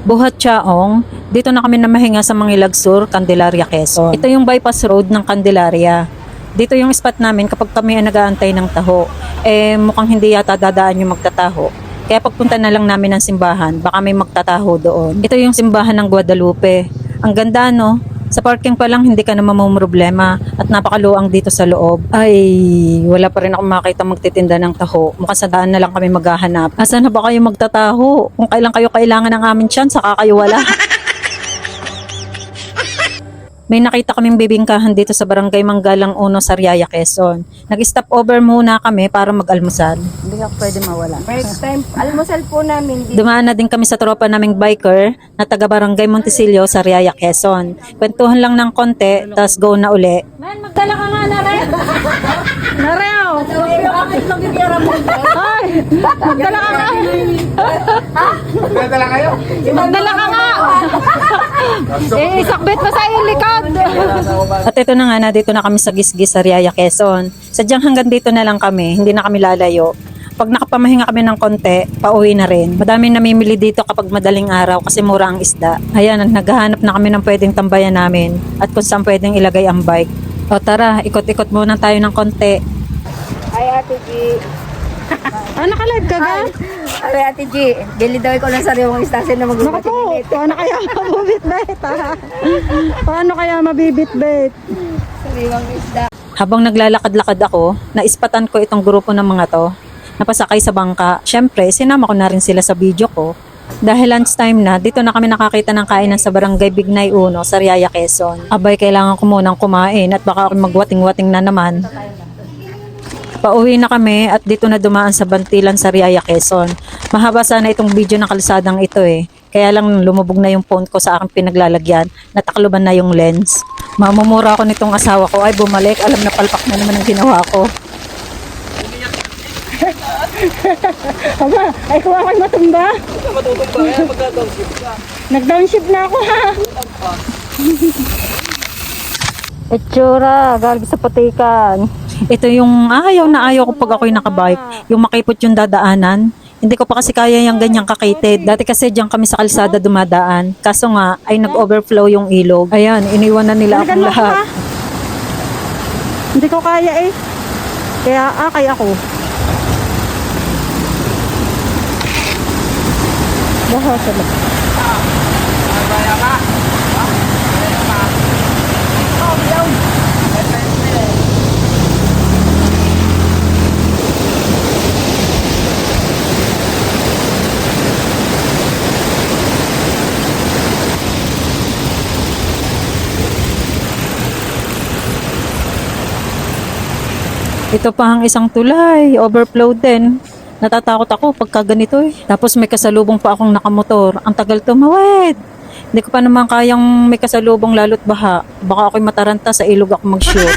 Buhat Chaong, dito na kami namahinga sa Mangilag Sur, Candelaria, Quezon. Ito yung bypass road ng Candelaria. Dito yung spot namin kapag kami ay nag-aantay ng taho. Mukhang hindi yata dadaan yung magtataho. Kaya pagpunta na lang namin ng simbahan, baka may magtataho doon. Ito yung simbahan ng Guadalupe. Ang ganda, no? Sa parking pa lang hindi ka na mamumroblema at napakaluang dito sa loob. Ay, wala pa rin ako makita magtitinda ng taho. Mukhang sa daan na lang kami maghahanap. Asan na ba kayo magtataho? Kung kailan kayo kailangan ng amin tiyan, saka kayo wala. May nakita kaming bibingkahan dito sa Barangay Manggalang 1, Sariaya, Quezon. Nag-stop over muna kami para mag-almusal. Hindi ka pwede mawala. Break time. Almusal po namin. Dumaan na din kami sa tropa naming biker na taga Barangay Montesillo, Sariaya, Quezon. Kwentuhan lang ng konti, tas go na uli. Man, magdala ka nga na rin. Nareo! Ay! Magdala ka nga. Magdala kayo? Magdala ka nga. Isakbit mo sa iyong likod. At ito na nga na dito na kami sa Gisgis, Sariaya, Quezon. Sadyang hanggang dito na lang kami, hindi na kami lalayo. Pag nakapamahinga kami ng konti, pauwi na rin. Madaming namimili dito kapag madaling araw kasi mura ang isda. Ayan, naghahanap na kami ng pwedeng tambayan namin at kung saan pwedeng ilagay ang bike. O tara, ikot-ikot muna tayo ng konti. Ay, Ate G. Naka-live ka ga? Ay, Ate G. Bili daw ikaw ng sariwang istasyon na mag-ubat. Paano kaya mabibit-bit ha? Paano kaya mabibit-bit? Sariwang isda. Habang naglalakad-lakad ako, naispatan ko itong grupo ng mga to. Napasakay sa bangka. Syempre, sinama ko na rin sila sa video ko. Dahil lunchtime na, dito na kami nakakita ng kainan sa Barangay Bignay 1, Sariaya, Quezon. Abay, kailangan ko munang kumain at baka ako magwating-wating na naman. Pauwi na kami at dito na dumaan sa Bantilan, Sariaya, Quezon. Mahaba sana itong video ng kalsadang ito eh. Kaya lang lumubog na yung phone ko sa aking pinaglalagyan. Natakloban na yung lens. Mamumura ako nitong asawa ko ay bumalik. Alam na palpak na naman ang ginawa ko. Aba, ay kuha ko'y matumba. Matutumba yan, magka-downshift ka. Nag-downshift na ako ha. Itsura, galing sa patikan. Ito yung ayaw na ayaw ko pag ako'y nakabike. Yung makipot yung dadaanan. Hindi ko pa kasi kaya yung ganyang kakitid. Dati kasi diyan kami sa kalsada dumadaan. Kaso nga, ay nag-overflow yung ilog. Ayan, iniwan na nila akong lahat. Hindi ko kaya eh. Kaya ako. Baha sa loob. Baya ka? Ito pa ang isang tulay, overflow din. Natatakot ako pagka ganito eh. Tapos may kasalubong pa akong nakamotor. Ang tagal tumawid. Hindi ko pa naman kayang may kasalubong lalo't baha. Baka ako'y mataranta sa ilog ako mag-shoot.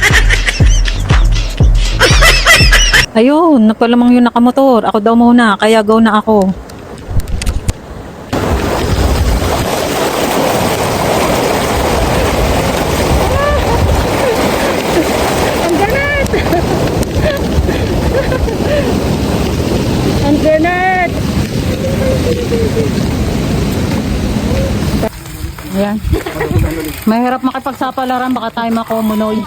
Ayun, nagpalamang yung nakamotor. Ako daw muna, kaya go na ako. Ang granat! Ayan. Mahirap makipagsapalaran, baka tayo makumunoy.